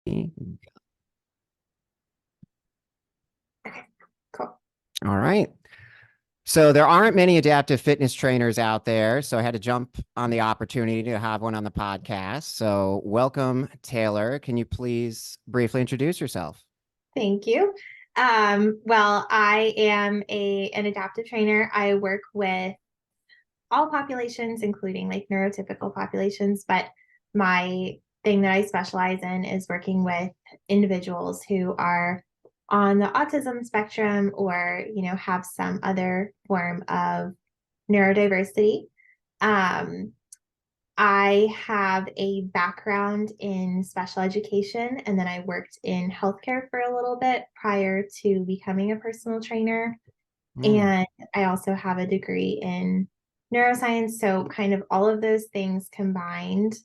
Okay, Cool. all right. So there aren't many adaptive fitness trainers out there, so I had to jump on the opportunity to have one on the podcast. So welcome, Taylor. Can you please briefly introduce yourself? Thank you. Well, I am an adaptive trainer. I work with all populations, including like neurotypical populations, but my thing that I specialize in is working with individuals who are on the autism spectrum or, have some other form of neurodiversity. Um, I have a background in special education, and then I worked in healthcare for a little bit prior to becoming a personal trainer. Hmm. And I also have a degree in neuroscience. So, kind of all of those things combined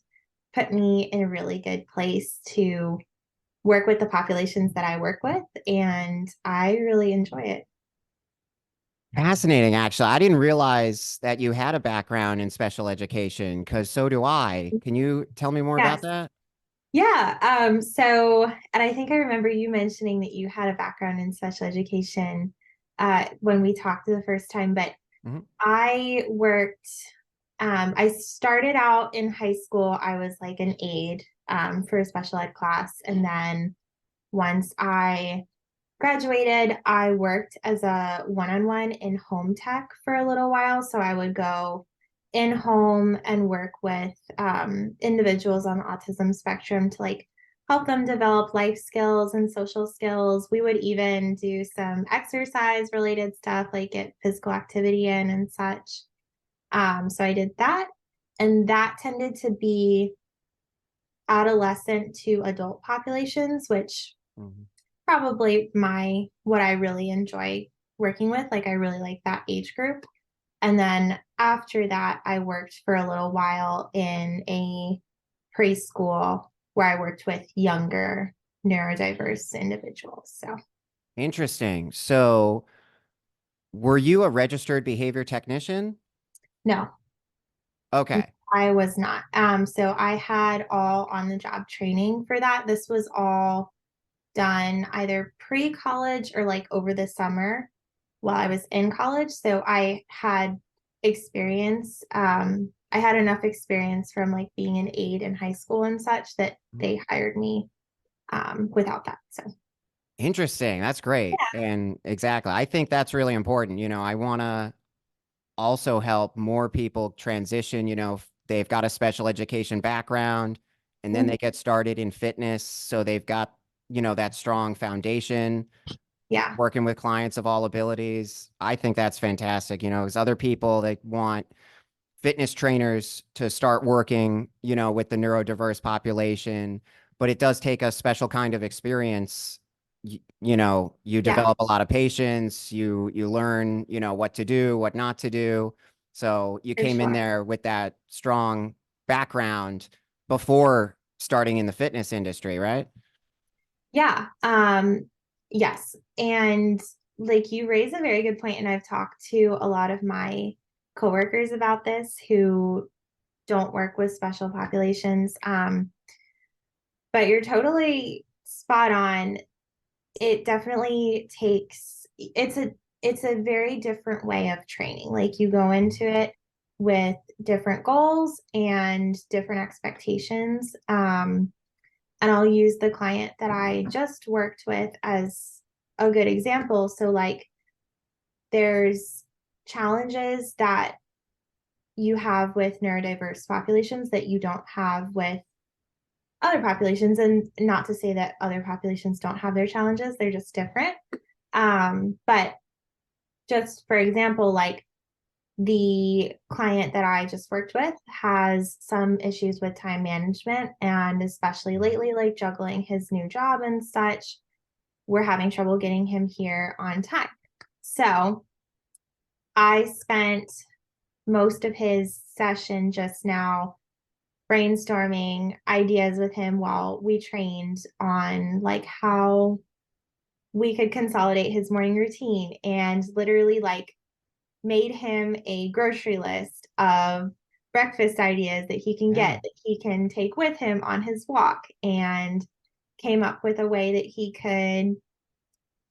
put me in a really good place to work with the populations that I work with. And I really enjoy it. Fascinating, actually. I didn't realize that you had a background in special education, because so do I. Can you tell me more about Yes. that? Yeah. And I think I remember you mentioning that you had a background in special education when we talked the first time, but Mhm. I worked, I started out in high school, I was like an aide for a special ed class. And then once I graduated, I worked as a one on one in home tech for a little while. So I would go in home and work with individuals on the autism spectrum to like help them develop life skills and social skills. We would even do some exercise related stuff, like get physical activity in and such. So I did that. And that tended to be adolescent to adult populations, which Mhm. probably my what I really enjoy working with. Like I really like that age group. And then after that, I worked for a little while in a preschool where I worked with younger neurodiverse individuals. So Interesting. So, were you a registered behavior technician? no, Okay. I was not. So I had all on the job training for that. This was all done either pre-college or like over the summer while I was in college. So I had experience. I had enough experience from like being an aide in high school and such that they hired me without that. So Interesting. That's great. And exactly. I think that's really important. I want to also help more people transition, if they've got a special education background and then mhm. they get started in fitness. So they've got, that strong foundation Yeah, working with clients of all abilities. I think that's fantastic. As other people, they want fitness trainers to start working, with the neurodiverse population, but it does take a special kind of experience. You yeah, develop a lot of patience, you learn, what to do, what not to do. So you for came in sure. there with that strong background before starting in the fitness industry, right? Yeah. Yes. And like you raise a very good point, and I've talked to a lot of my coworkers about this who don't work with special populations. But you're totally spot on. It definitely takes it's a very different way of training. Like you go into it with different goals and different expectations. And I'll use the client that I just worked with as a good example. So like there's challenges that you have with neurodiverse populations that you don't have with other populations, and not to say that other populations don't have their challenges, they're just different. But just for example, like the client that I just worked with has some issues with time management, and especially lately, like juggling his new job and such, we're having trouble getting him here on time. So I spent most of his session just now brainstorming ideas with him while we trained on like how we could consolidate his morning routine, and literally like made him a grocery list of breakfast ideas that he can Yeah. get that he can take with him on his walk, and came up with a way that he could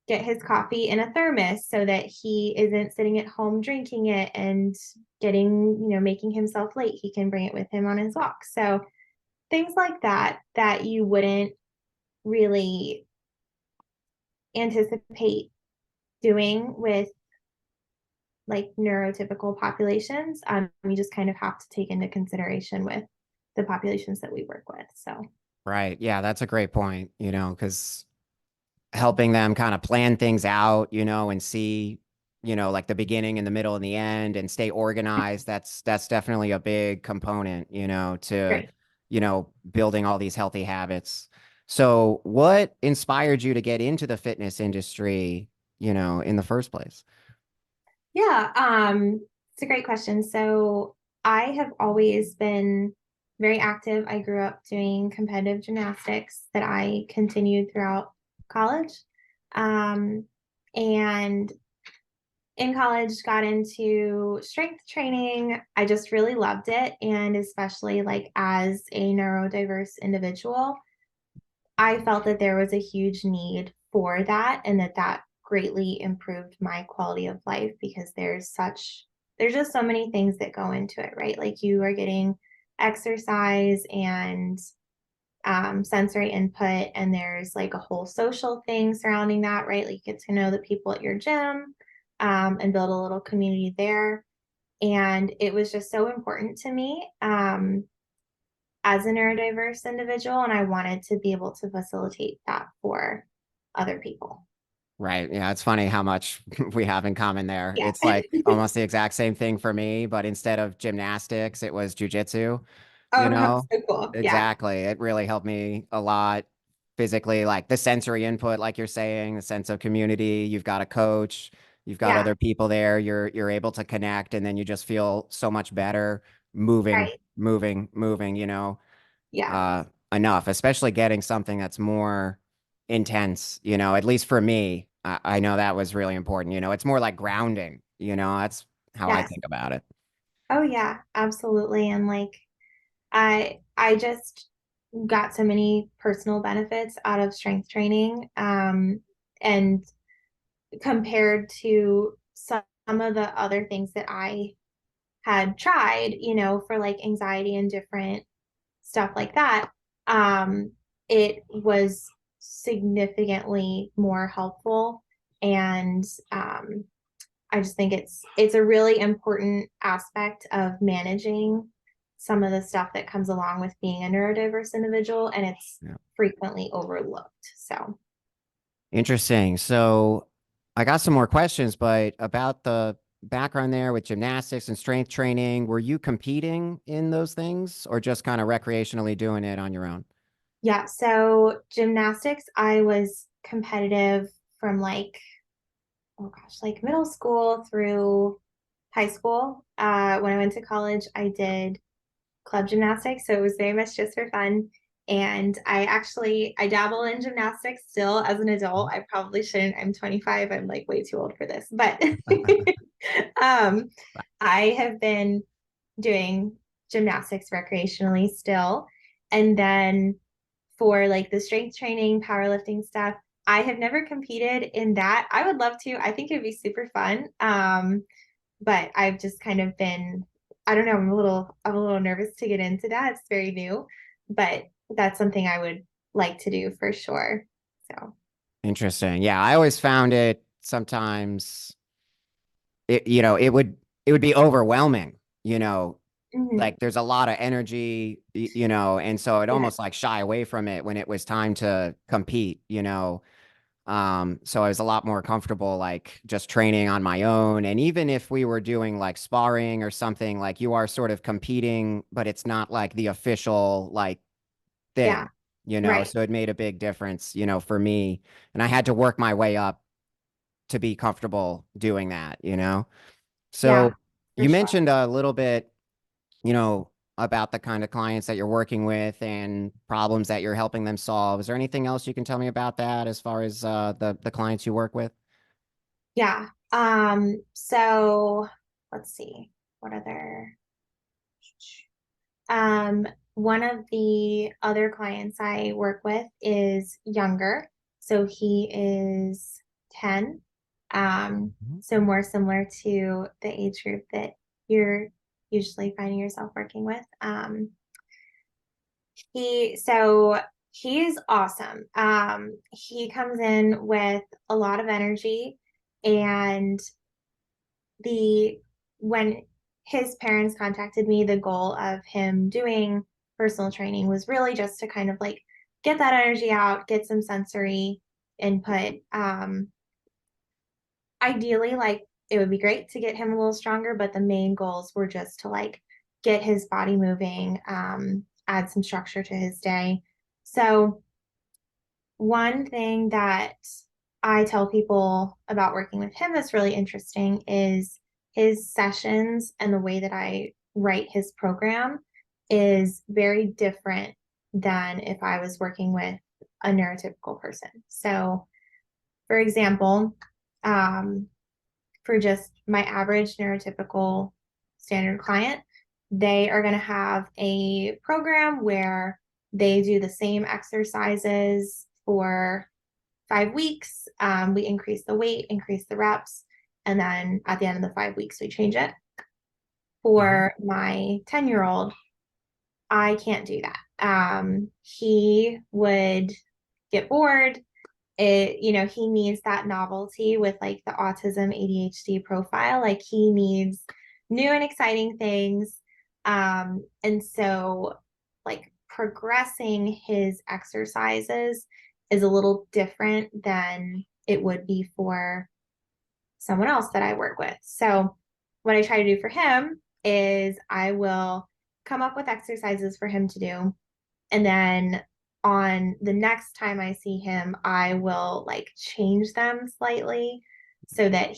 get his coffee in a thermos so that he isn't sitting at home drinking it and getting, making himself late. He can bring it with him on his walk. So things like that you wouldn't really anticipate doing with like neurotypical populations. You just kind of have to take into consideration with the populations that we work with. So Right. Yeah, that's a great point, because helping them kind of plan things out, and see, like the beginning and the middle and the end and stay organized. That's definitely a big component, to, right. building all these healthy habits. So what inspired you to get into the fitness industry, in the first place? Yeah, it's a great question. So I have always been very active. I grew up doing competitive gymnastics that I continued throughout college. Um, and in college, got into strength training. I just really loved it. And especially like as a neurodiverse individual, I felt that there was a huge need for that and that greatly improved my quality of life because there's just so many things that go into it, right? Like you are getting exercise and sensory input, and there's like a whole social thing surrounding that, right? Like you get to know the people at your gym and build a little community there. And it was just so important to me. As a neurodiverse individual, and I wanted to be able to facilitate that for other people. Right. Yeah, it's funny how much we have in common there. Yeah. It's like almost the exact same thing for me, but instead of gymnastics, it was jujitsu, you Oh, that's know? so cool. Yeah. Exactly. It really helped me a lot physically, like the sensory input, like you're saying, the sense of community. You've got a coach, you've got Yeah. other people there, you're able to connect, and then you just feel so much better moving, Right. moving, Yeah. uh, enough, especially getting something that's more intense, at least for me. I know that was really important. It's more like grounding, that's how I Yes. think about it. Oh yeah, absolutely. And like I just got so many personal benefits out of strength training. And compared to some of the other things that I had tried, for like anxiety and different stuff like that, it was significantly more helpful. And I just think it's a really important aspect of managing some of the stuff that comes along with being a neurodiverse individual, and it's Yeah. frequently overlooked. So Interesting. So I got some more questions, but about the background there with gymnastics and strength training, were you competing in those things or just kind of recreationally doing it on your own? yeah, so gymnastics, I was competitive from like, oh gosh, like middle school through high school. When I went to college, I did club gymnastics, so it was very much just for fun. And I dabble in gymnastics still as an adult. I probably shouldn't. I'm 25. I'm like way too old for this, but um, I have been doing gymnastics recreationally still. And then for like the strength training, powerlifting stuff, I have never competed in that. I would love to. I think it'd be super fun. But I've just kind of been, I don't know, I'm a little nervous to get into that. It's very new, but that's something I would like to do for sure. So, Interesting. Yeah, I always found it sometimes it would be overwhelming, mhm. like there's a lot of energy, and so it Yeah, almost like shy away from it when it was time to compete. So I was a lot more comfortable like just training on my own. And even if we were doing like sparring or something, like you are sort of competing, but it's not like the official like yeah, thing, right. so it made a big difference, for me. And I had to work my way up to be comfortable doing that. Yeah, So for you sure. mentioned a little bit, you know, about the kind of clients that you're working with and problems that you're helping them solve. Is there anything else you can tell me about that as far as the clients you work with? Yeah. So let's see. What other? one of the other clients I work with is younger. So he is 10. Mhm. So more similar to the age group that you're usually finding yourself working with. So he's awesome. He comes in with a lot of energy, and the when his parents contacted me, the goal of him doing personal training was really just to kind of like get that energy out, get some sensory input. Ideally, like it would be great to get him a little stronger, but the main goals were just to like get his body moving, add some structure to his day. So one thing that I tell people about working with him that's really interesting is his sessions and the way that I write his program is very different than if I was working with a neurotypical person. So, for example, um, for just my average neurotypical standard client, they are going to have a program where they do the same exercises for 5 weeks. We increase the weight, increase the reps, and then at the end of the 5 weeks, we change it. Mhm. For my 10-year-old, I can't do that. He would get bored. He needs that novelty with like the autism ADHD profile. Like he needs new and exciting things. And so like progressing his exercises is a little different than it would be for someone else that I work with. So what I try to do for him is I will come up with exercises for him to do, and then on the next time I see him, I will like change them slightly so that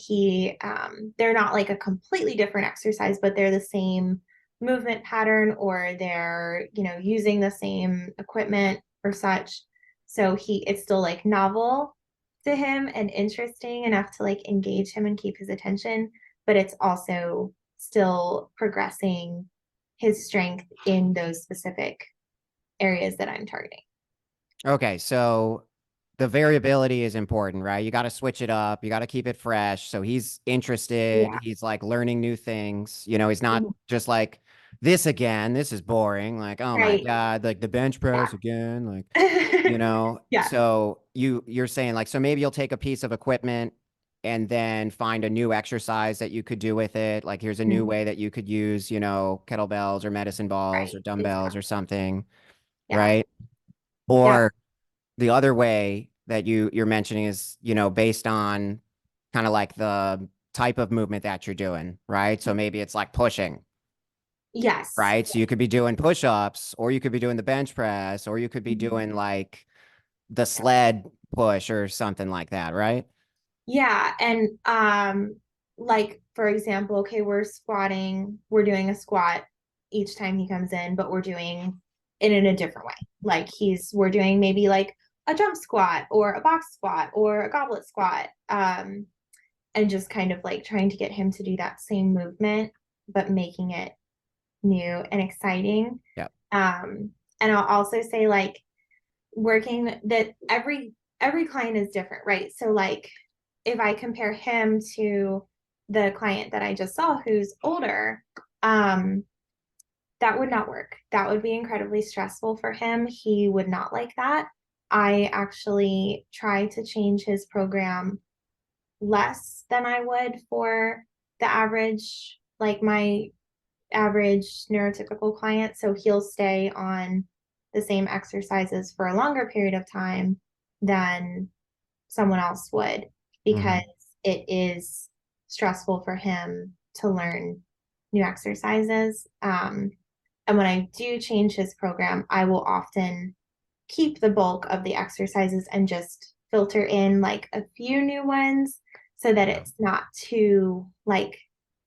they're not like a completely different exercise, but they're the same movement pattern, or they're, using the same equipment or such. So it's still like novel to him and interesting enough to like engage him and keep his attention, but it's also still progressing his strength in those specific areas that I'm targeting. Okay, so the variability is important, right? You got to switch it up. You got to keep it fresh. So he's interested. Yeah. He's like learning new things. You know, he's not Mhm. just like this again. This is boring. Like, oh my Right. God, like the bench press again. Like, Yeah. Yeah. so you're saying like, so maybe you'll take a piece of equipment and then find a new exercise that you could do with it. Like, here's a new Mhm. way that you could use, kettlebells or medicine balls or Right. dumbbells or Exactly. something, Yeah. right? Yep. Or the other way that you're mentioning is, based on kind of like the type of movement that you're doing, right? So maybe it's like pushing, Yes. right? So you could be doing push-ups, or you could be doing the bench press, or you could be Mhm. doing like the sled push or something like that, right? Yeah. And like for example, okay, we're doing a squat each time he comes in, but we're doing it in a different way. Like we're doing maybe like a jump squat or a box squat or a goblet squat. And just kind of like trying to get him to do that same movement, but making it new and exciting. Yep. Um, and I'll also say like working that every client is different, right? So like if I compare him to the client that I just saw who's older, um, that would not work. That would be incredibly stressful for him. He would not like that. I actually try to change his program less than I would for the average, like my average neurotypical client. So he'll stay on the same exercises for a longer period of time than someone else would, because Hmm. it is stressful for him to learn new exercises. And when I do change his program, I will often keep the bulk of the exercises and just filter in like a few new ones so that Yeah. it's not too like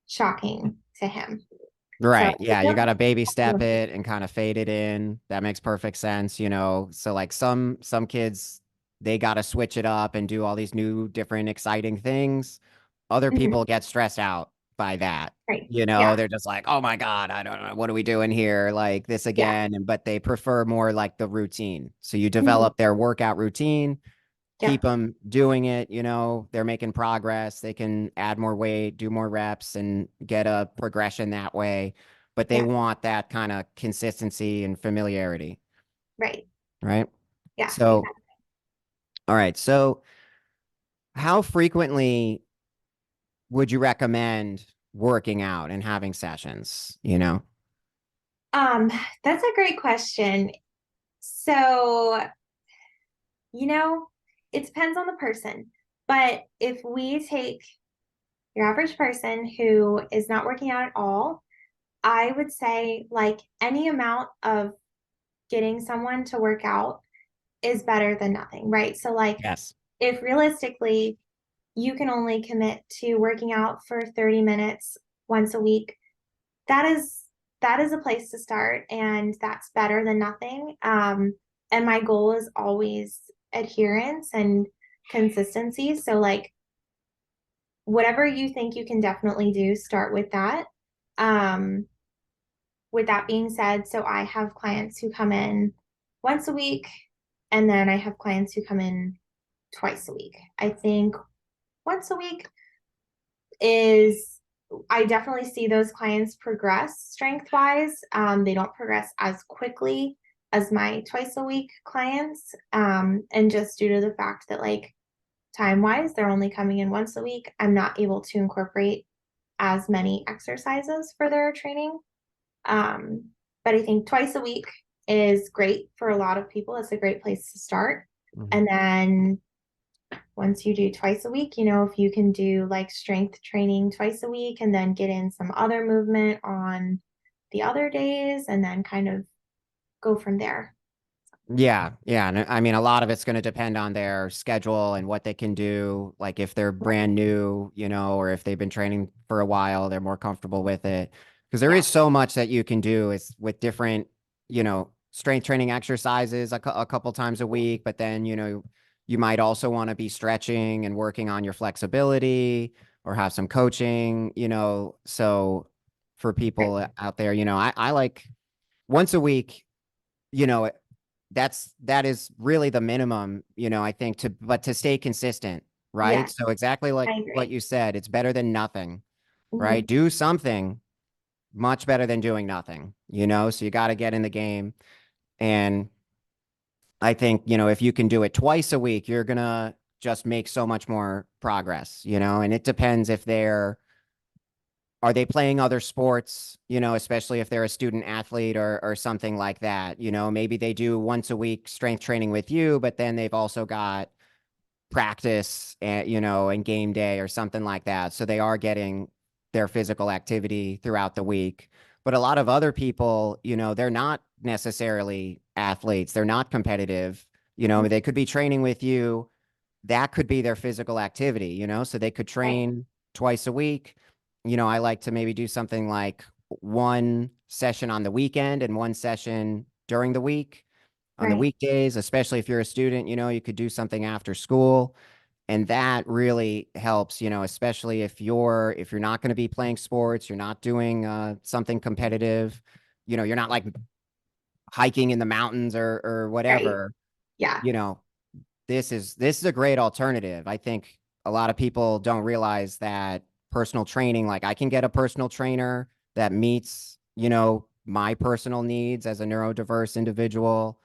shocking to him. So, Right. Yeah. You yep. got to baby step it and kind of fade it in. That makes perfect sense. So like some kids, they got to switch it up and do all these new, different, exciting things. Other Mhm. people get stressed out by that. Right. You know, Yeah. they're just like, oh my God, I don't know. What are we doing here? Like this Yeah. again. And but they prefer more like the routine. So you Mhm. develop their workout routine, keep Yep. them doing it, you know, they're making progress. They can add more weight, do more reps, and get a progression that way. But they Yeah. want that kind of consistency and familiarity, Right. right? Yeah. So, Exactly. all right. So, how frequently would you recommend working out and having sessions? You know? Um, that's a great question. So, you know, it depends on the person. But if we take your average person who is not working out at all, I would say like any amount of getting someone to work out is better than nothing, right? So, like, Yes. if realistically you can only commit to working out for 30 minutes once a week, that is a place to start, and that's better than nothing. And my goal is always adherence and consistency. So, like, whatever you think you can definitely do, start with that. Um, with that being said, so I have clients who come in once a week, and then I have clients who come in twice a week. I think once a week is, I definitely see those clients progress strength wise. They don't progress as quickly as my twice a week clients. And just due to the fact that, like, time wise, they're only coming in once a week, I'm not able to incorporate as many exercises for their training. Um, but I think twice a week is great for a lot of people. It's a great place to start. Mhm. And then once you do twice a week, if you can do like strength training twice a week and then get in some other movement on the other days and then kind of go from there. Yeah, yeah. And I mean, a lot of it's going to depend on their schedule and what they can do. Like if they're brand new, you know, or if they've been training for a while, they're more comfortable with it. Because there Yeah, is so much that you can do is with different, you know, strength training exercises a couple times a week. But then, you know, you might also want to be stretching and working on your flexibility or have some coaching, you know. So for right. people out there, you know, I like once a week, you know, that is really the minimum, you know, I think but to stay consistent, right? Yeah, So exactly like I what agree. you said, it's better than nothing, right? Hmm. Do something much better than doing nothing, you know? So you got to get in the game. And I think, you know, if you can do it twice a week, you're gonna just make so much more progress, you know? And it depends if they're are they playing other sports, you know, especially if they're a student athlete or something like that, you know, maybe they do once a week strength training with you, but then they've also got practice and, you know, and game day or something like that. So they are getting their physical activity throughout the week. But a lot of other people, you know, they're not necessarily athletes. They're not competitive. You know, they could be training with you. That could be their physical activity, you know, so they could Right, train twice a week. You know, I like to maybe do something like one session on the weekend and one session during the week. On the right, weekdays, especially if you're a student, you know, you could do something after school. And that really helps, you know, especially if you're not going to be playing sports, you're not doing something competitive, you know, you're not like hiking in the mountains or right. whatever, Yeah, you know, this is a great alternative. I think a lot of people don't realize that personal training, like I can get a personal trainer that meets, you know, my personal needs as a neurodiverse individual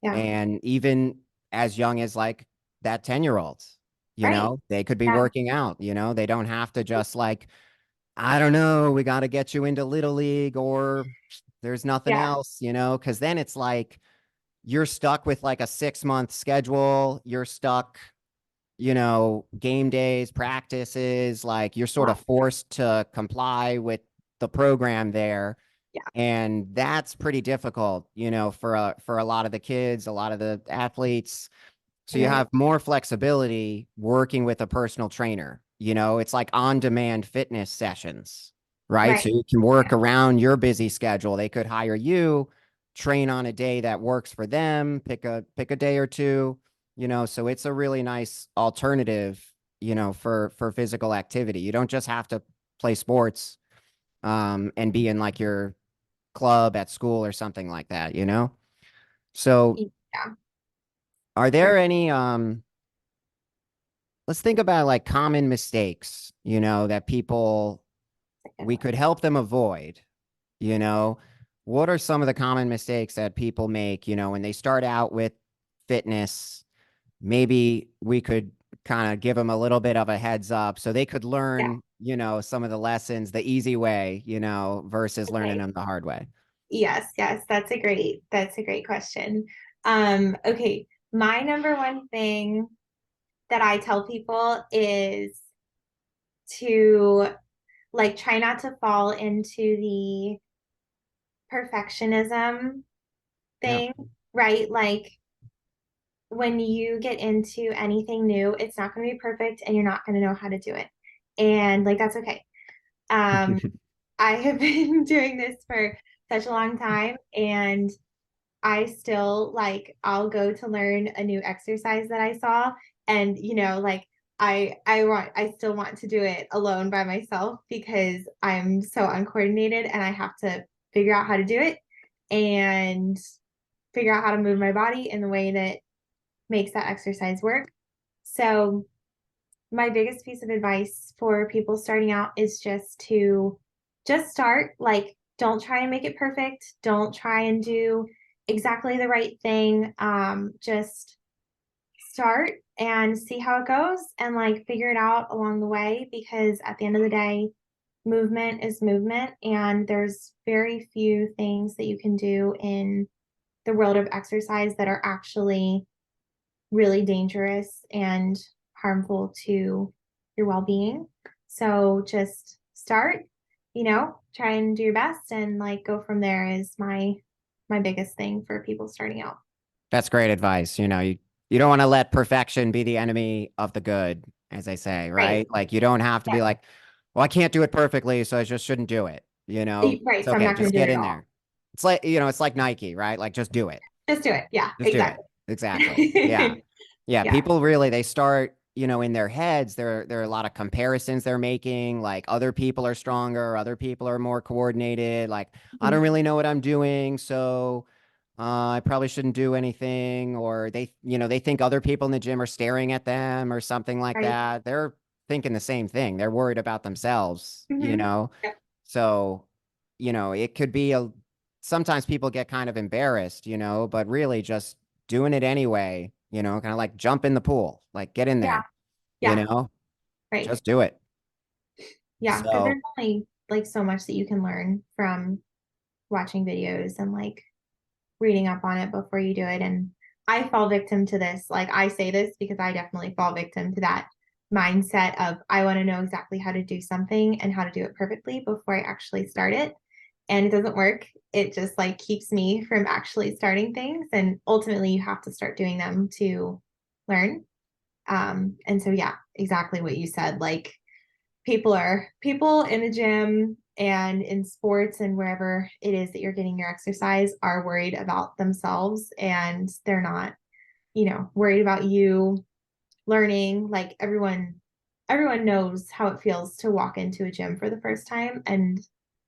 yeah, and even as young as like that 10-year-old, you right. know, they could be Yeah, working out, you know, they don't have to just like, I don't know, we got to get you into Little League or there's nothing yeah, else, you know, because then it's like you're stuck with like a 6-month schedule. You're stuck, you know, game days, practices, like you're sort yeah, of forced to comply with the program there. yeah. And that's pretty difficult, you know, for a lot of the kids, a lot of the athletes. So It you is. have more flexibility working with a personal trainer. You know, it's like on-demand fitness sessions, right? Right. So you can work Yeah, around your busy schedule. They could hire you, train on a day that works for them, pick a day or two, you know, so it's a really nice alternative, you know, for physical activity. You don't just have to play sports, and be in like your club at school or something like that, you know? So Yeah, are for there any, let's think about like common mistakes, that people, a good we one. could help them avoid, you know? What are some of the common mistakes that people make, when they start out with fitness? Maybe we could kind of give them a little bit of a heads up so they could Yeah. learn, some of the lessons the easy way, versus learning Okay. them the hard way. Yes, yes, that's a great question. Okay, my number one thing that I tell people is to like try not to fall into the perfectionism Yeah. thing, right? Like when you get into anything new, it's not going to be perfect and you're not going to know how to do it. And like that's okay. Um, I have been doing this for such a long time and I still like I'll go to learn a new exercise that I saw and like I still want to do it alone by myself because I'm so uncoordinated and I have to figure out how to do it and figure out how to move my body in the way that makes that exercise work. So my biggest piece of advice for people starting out is just start. Like, don't try and make it perfect. Don't try and do exactly the right thing. Just start and see how it goes and like figure it out along the way because at the end of the day, movement is movement and there's very few things that you can do in the world of exercise that are actually really dangerous and harmful to your well-being. So just start, try and do your best and like go from there is my biggest thing for people starting out. That's great advice. You don't want to let perfection be the enemy of the good, as they say, Right. right? Like you don't have to be Yeah. like, well, I can't do it perfectly, so I just shouldn't do it. Right. It's So I'm okay. not going Just to do get it at in all. there. It's like Nike, right? Like just do it. Just do it. Yeah, Just do it. exactly. Exactly. Yeah. Yeah. Yeah. People really, they start, in their heads, there are a lot of comparisons they're making. Like other people are stronger, other people are more coordinated. Like, I don't Mhm. really know what I'm doing. So I probably shouldn't do anything. Or they think other people in the gym are staring at them or something like Right. that. They're thinking the same thing. They're worried about themselves. Yep. So, it could be sometimes people get kind of embarrassed, but really just doing it anyway, kind of like jump in the pool, like get in Yeah. there, you Yeah. know, Right. just do it. Yeah. Because So there's only like so much that you can learn from watching videos and like reading up on it before you do it. And I fall victim to this. Like I say this because I definitely fall victim to that mindset of I want to know exactly how to do something and how to do it perfectly before I actually start it. And it doesn't work. It just like keeps me from actually starting things. And ultimately you have to start doing them to learn. And so yeah, exactly what you said. Like people in the gym and in sports and wherever it is that you're getting your exercise are worried about themselves and they're not, worried about you learning. Like everyone knows how it feels to walk into a gym for the first time and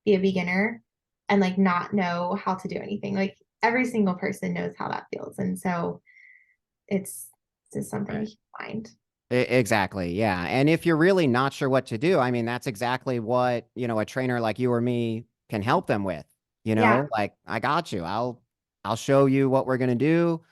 be a beginner and like not know how to do anything. Like every single person knows how that feels. And so it's just something to right. keep in mind. Exactly. Yeah. And if you're really not sure what to do, I mean, that's exactly what, a trainer like you or me can help them with. Yeah. Like I got you. I'll show you what we're going to do.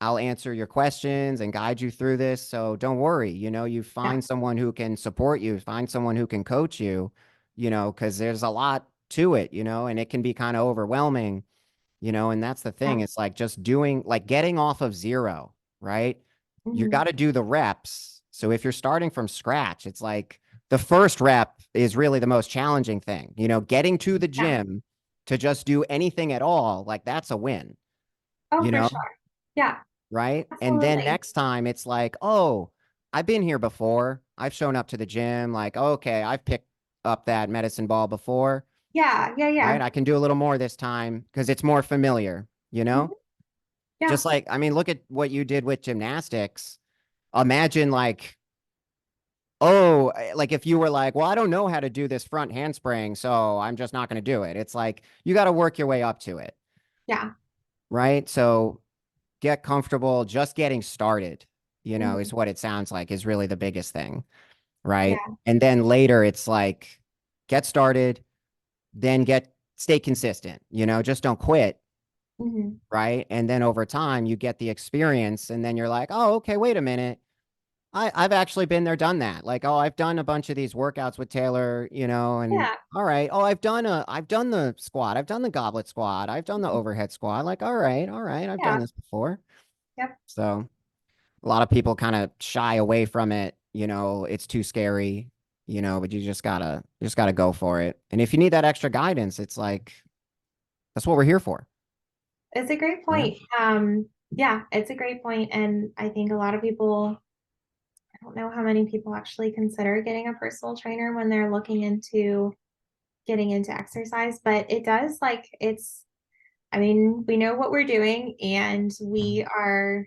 I'll answer your questions and guide you through this. So don't worry, you Yeah. find someone who can support you, find someone who can coach you, because there's a lot to it, and it can be kind of overwhelming, and that's the Yeah. thing. It's like just doing, like getting off of zero, right? You Mhm. got to do the reps. So if you're starting from scratch, it's like the first rep is really the most challenging thing, getting to the Yeah. gym to just do anything at all, like that's a win, Oh, you for know? sure. Yeah, Right? And then absolutely. next time it's like, oh, I've been here before. I've shown up to the gym. Like, okay, I've picked up that medicine ball before, Yeah, yeah, right? yeah. I can do a little more this time because it's more familiar, Mhm. Yeah. Just like, I mean, look at what you did with gymnastics. Imagine like oh, like if you were like, well, I don't know how to do this front handspring, so I'm just not going to do it. It's like you got to work your way up to it, Yeah. right? So get comfortable. Just getting started, Mhm. is what it sounds like is really the biggest thing, right? Yeah. And then later it's like get started, then stay consistent, just don't quit, Hmm. right? And then over time you get the experience and then you're like, oh, okay, wait a minute. I've actually been there, done that. Like, oh, I've done a bunch of these workouts with Taylor, and Yeah. all right. Oh, I've done the squat. I've done the goblet squat. I've done the overhead squat. Like, all right. I've done Yeah. this before. Yep. So a lot of people kind of shy away from it. It's too scary, but you just gotta go for it. And if you need that extra guidance, it's like, that's what we're here for. It's a great You know? point. Yeah, it's a great point. And I think a lot of people, I don't know how many people actually consider getting a personal trainer when they're looking into getting into exercise, but it does like I mean, we know what we're doing and Mhm. we are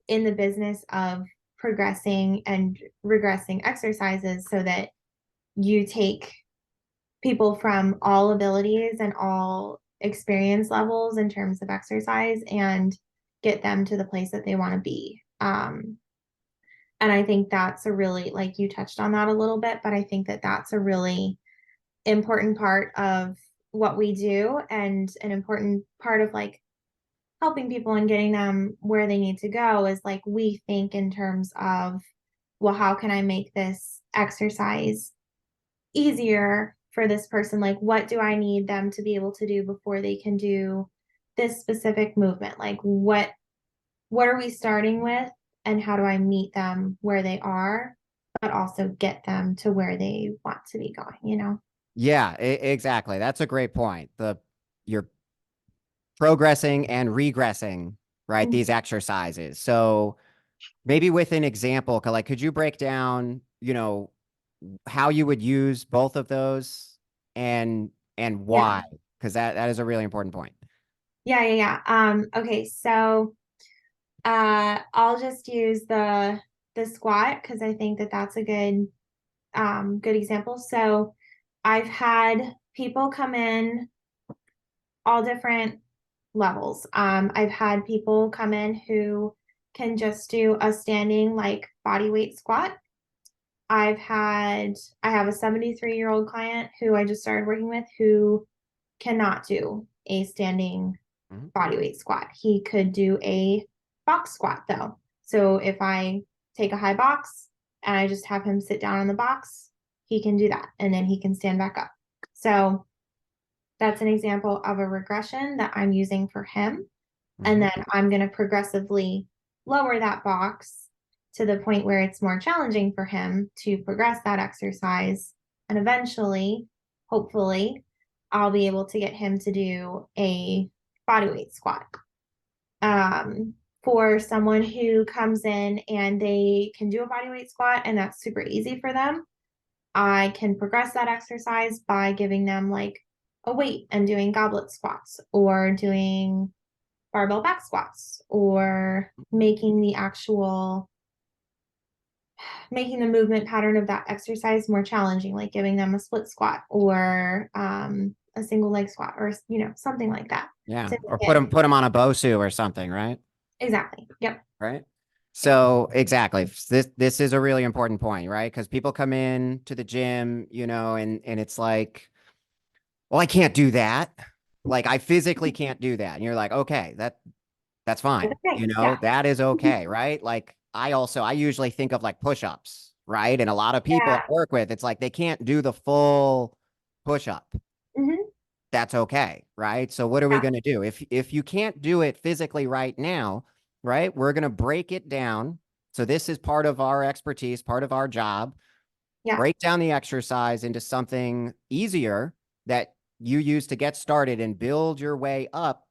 in the business of progressing and regressing exercises so that you take people from all abilities and all experience levels in terms of exercise and get them to the place that they want to be. And I think that's a really, like you touched on that a little bit, but I think that that's a really important part of what we do and an important part of like helping people and getting them where they need to go is like we think in terms of, well, how can I make this exercise easier for this person? Like, what do I need them to be able to do before they can do this specific movement? Like, what are we starting with, and how do I meet them where they are, but also get them to where they want to be going? You know? Yeah, exactly. That's a great point. You're progressing and regressing, right? Mhm. These exercises. So maybe with an example, like, could you break down, how you would use both of those and Yeah, why? Because that is a really important point. yeah. Okay, so I'll just use the squat because I think that that's a good example. So I've had people come in all different levels. I've had people come in who can just do a standing like body weight squat. I have a 73-year-old client who I just started working with who cannot do a standing Mhm. body weight squat. He could do a box squat though. So if I take a high box and I just have him sit down on the box, he can do that and then he can stand back up. So that's an example of a regression that I'm using for him. And Mhm. then I'm going to progressively lower that box to the point where it's more challenging for him to progress that exercise. And eventually, hopefully, I'll be able to get him to do a bodyweight squat. Um, for someone who comes in and they can do a bodyweight squat and that's super easy for them, I can progress that exercise by giving them like a weight and doing goblet squats or doing barbell back squats or making the movement pattern of that exercise more challenging, like giving them a split squat or a single leg squat or something like that Yeah, to or make it put them on a Bosu or something, right? exactly. Yep. Right. Yep. So exactly, this is a really important point, right? Because people come in to the gym, and it's like, well, I can't do that. Like, I physically can't do that. And you're like, okay, that's It's fine. okay. Yeah. That is okay, right? Like, I usually think of like push-ups, right? And a lot of people I Yeah. work with, it's like they can't do the full push-up. Hmm. That's okay, right? So what are we Yeah. going to do? If you can't do it physically right now, right? We're going to break it down. So this is part of our expertise, part of our job. Yeah. Break down the exercise into something easier that you use to get started and build your way up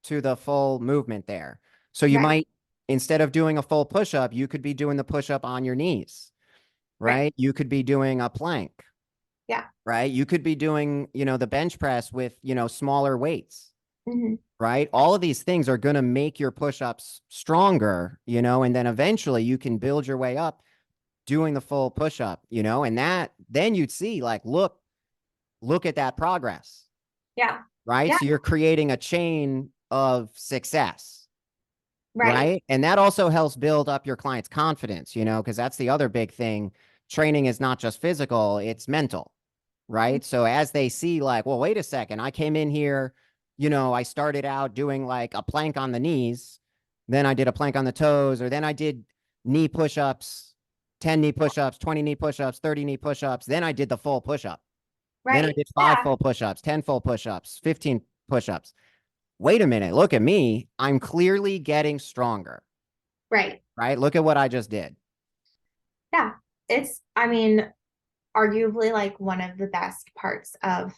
to the full movement there. So you Right. might, instead of doing a full push-up, you could be doing the push-up on your knees, Right. right? You could be doing a plank, Yeah. right? You could be doing, the bench press with, smaller weights, Hmm. right? All of these things are going to make your push-ups stronger, and then eventually you can build your way up doing the full push-up, and that then you'd see like, look at that progress, Yeah. right? Yeah. So you're creating a chain of success, Right. right? And that also helps build up your client's confidence, because that's the other big thing. Training is not just physical, it's mental, right? So as they see, like, well, wait a second, I came in here, I started out doing like a plank on the knees, then I did a plank on the toes, or then I did knee push-ups, 10 knee push-ups, 20 knee push-ups, 30 knee push-ups, then I did the full push-up. Then I Right. did five Yeah. full push-ups, 10 full push-ups, 15 push-ups. Wait a minute, look at me. I'm clearly getting stronger, Right. right? Look at what I just did. Yeah. It's, I mean, arguably like one of the best parts of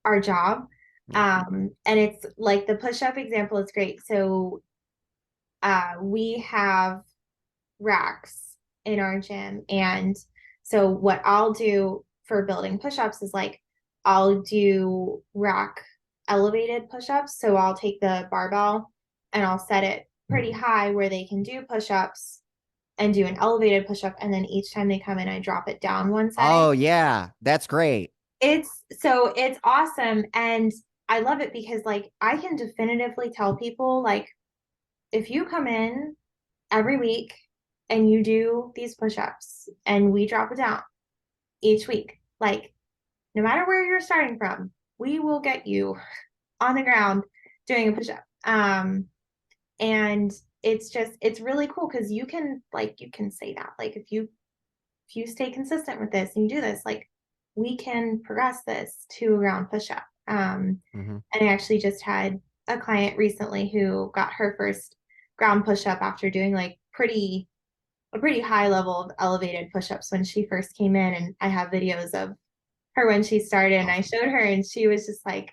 our job. Yeah. And it's like the push-up example is great. So we have racks in our gym. And so what I'll do for building push-ups is like I'll do rack elevated push-ups. So I'll take the barbell and I'll set it pretty high where they can do push-ups and do an elevated push-up. And then each time they come in, I drop it down one setting. Oh, yeah, that's great. It's awesome. And I love it because like I can definitively tell people like if you come in every week and you do these push-ups and we drop it down each week, like no matter where you're starting from, we will get you on the ground doing a push-up. And it's really cool because you can say that like if you stay consistent with this and you do this, like we can progress this to a ground push-up. Hmm. And I actually just had a client recently who got her first ground push-up after doing like a pretty high level of elevated push-ups when she first came in. And I have videos of her when she started and I Awesome. showed her and she was just like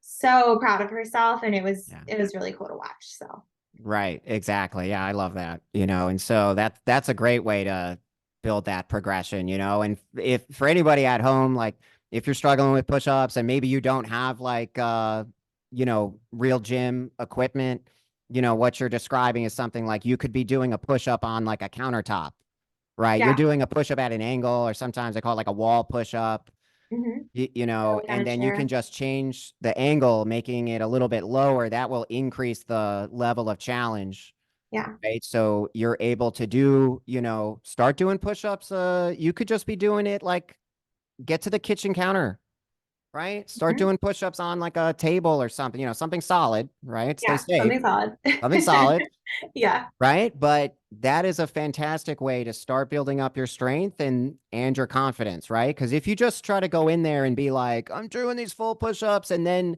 so proud of herself and Yeah. it was really cool to watch. So Right. Exactly. Yeah, I love that, and so that's a great way to build that progression, and if for anybody at home, like if you're struggling with push-ups and maybe you don't have like real gym equipment, what you're describing is something like you could be doing a push-up on like a countertop, right? You're yeah. doing a push-up at an angle, or sometimes they call it like a wall push-up. Mm-hmm. Like on And a then you can chair. just change the angle, making it a little bit lower. That will increase the level of challenge, Yeah. right? So you're able to do, start doing push-ups. You could just be doing it like get to the kitchen counter, right? Start Mm-hmm. doing push-ups on like a table or something, something solid, right? Stay Yeah. safe, Something solid. something solid, Yeah. right? But that is a fantastic way to start building up your strength and your confidence, right? Because if you just try to go in there and be like, I'm doing these full push-ups, and then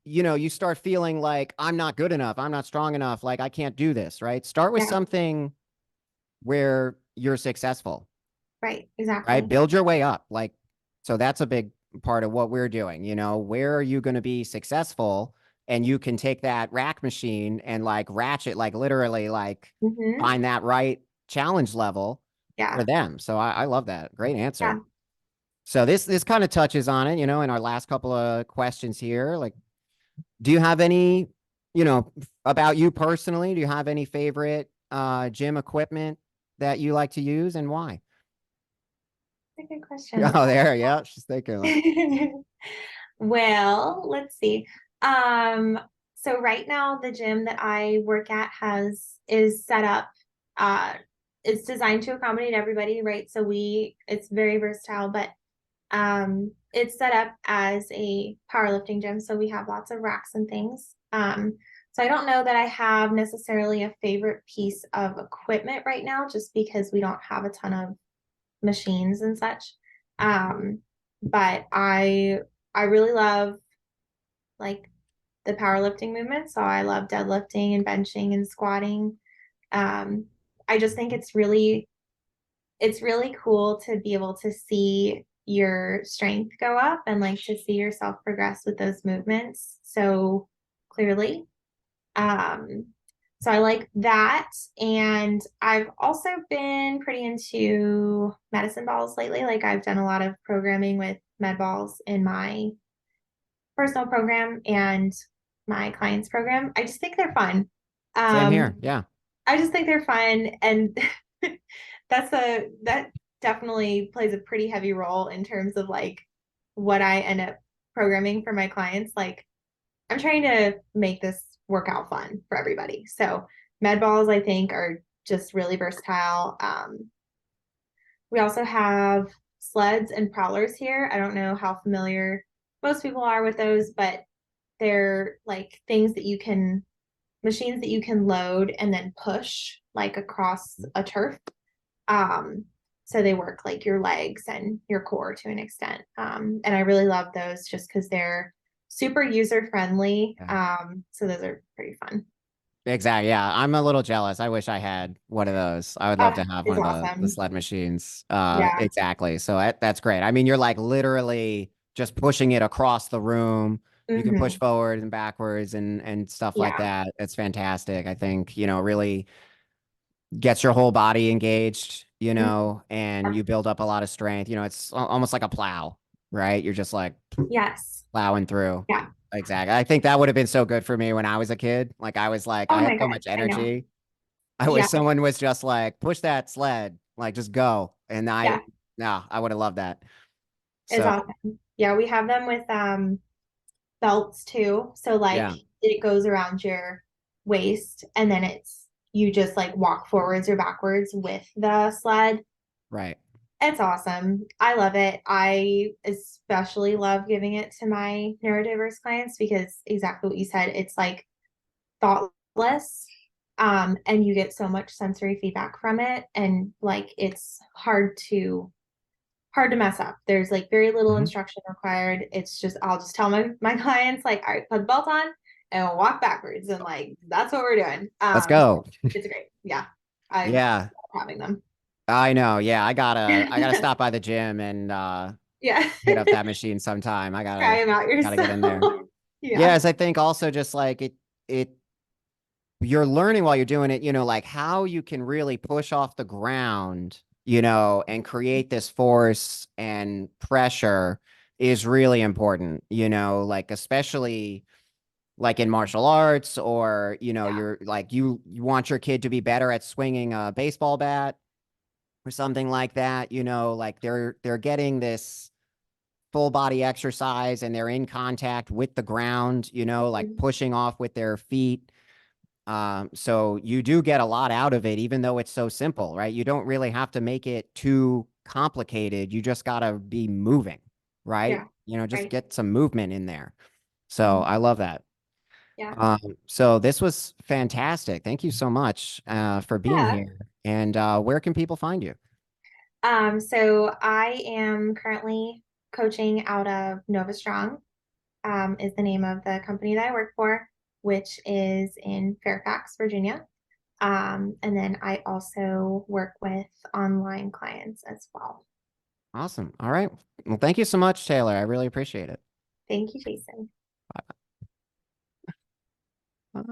you start feeling like I'm not good enough, I'm not strong enough, like I can't do this, right? Start with Yeah. something where you're successful, Right. right? Exactly. Build your way up. Like, so that's a big part of what we're doing. Where are you going to be successful? And you can take that rack machine and like ratchet, like literally, like Mm-hmm. find that right challenge level for Yeah. them. So I love that. Great answer. Yeah. So this kind of touches on it, in our last couple of questions here. Like, do you have any, about you personally, do you have any favorite gym equipment that you like to use, and why? That's a good question. Oh, there, yeah, she's thinking like, Well, let's see. Um, so right now the gym that I work at is set up, uh, it's designed to accommodate everybody, right? So it's very versatile, but it's set up as a powerlifting gym. So we have lots of racks and things. So I don't know that I have necessarily a favorite piece of equipment right now, just because we don't have a ton of machines and such. Um, but I really love like the powerlifting movement. So I love deadlifting and benching and squatting. Um, I just think it's really cool to be able to see your strength go up and like to see yourself progress with those movements so clearly. Um, so I like that. And I've also been pretty into medicine balls lately. Like I've done a lot of programming with med balls in my personal program and my clients program. I just think they're fun. same here. Um, Yeah. I just think they're fun and that definitely plays a pretty heavy role in terms of like what I end up programming for my clients. Like I'm trying to make this workout fun for everybody. So med balls, I think, are just really versatile. We also have sleds and prowlers here. I don't know how familiar most people are with those, but they're like things that you can, machines that you can load and then push like across a turf. Um, so they work like your legs and your core to an extent. And I really love those just because they're super user friendly. Yeah. So those are pretty fun. Exactly. Yeah. I'm a little jealous. I wish I had one of those. I would love to have one It's of the awesome. sled machines. Yeah. Exactly. So that's great. I mean, you're like literally just pushing it across the room. You can push Hmm. forward and backwards and stuff like Yeah. that. It's fantastic. I think, really gets your whole body engaged, Mhm. and you build up a lot of strength. It's almost like a plow, right? You're just like Yes. plowing through. Yeah. Exactly. I think that would have been so good for me when I was a kid. Like I was like, Oh I had my so God. much I know. energy. I wish Yeah. someone was just like, push that sled, like just go. And Yeah. no, I would have loved that. It's So awesome. Yeah. We have them with belts too. So like yeah, it goes around your waist and then you just like walk forwards or backwards with the sled. right. It's awesome. I love it. I especially love giving it to my neurodiverse clients because exactly what you said, it's like thoughtless. And you get so much sensory feedback from it. And like it's hard to mess up. There's like very little Mhm. instruction required. It's just I'll just tell my clients like, all right, put the belt on and walk backwards, and like that's what we're doing. Let's go. It's great. Yeah, I Yeah, love having them. I know. Yeah, I gotta stop by the gym and Yeah, hit up that machine sometime. I try gotta them out gotta get in there. yourself. Yeah, Yes, I think also just like it you're learning while you're doing it, like how you can really push off the ground, and create this force and pressure is really important, like especially like in martial arts or, yeah, you're like you want your kid to be better at swinging a baseball bat or something like that, like they're getting this full body exercise and they're in contact with the ground, like mhm, pushing off with their feet. So you do get a lot out of it, even though it's so simple, right? You don't really have to make it too complicated. You just gotta be moving, right? yeah, Just right, get some movement in there. So mhm, I love that. yeah, So this was fantastic. Thank you so much for being yeah. here. And where can people find you? So I am currently coaching out of Nova Strong, is the name of the company that I work for, which is in Fairfax, Virginia. And then I also work with online clients as well. Awesome. All right. Well, thank you so much, Taylor. I really appreciate it. Thank you, Jason. Bye.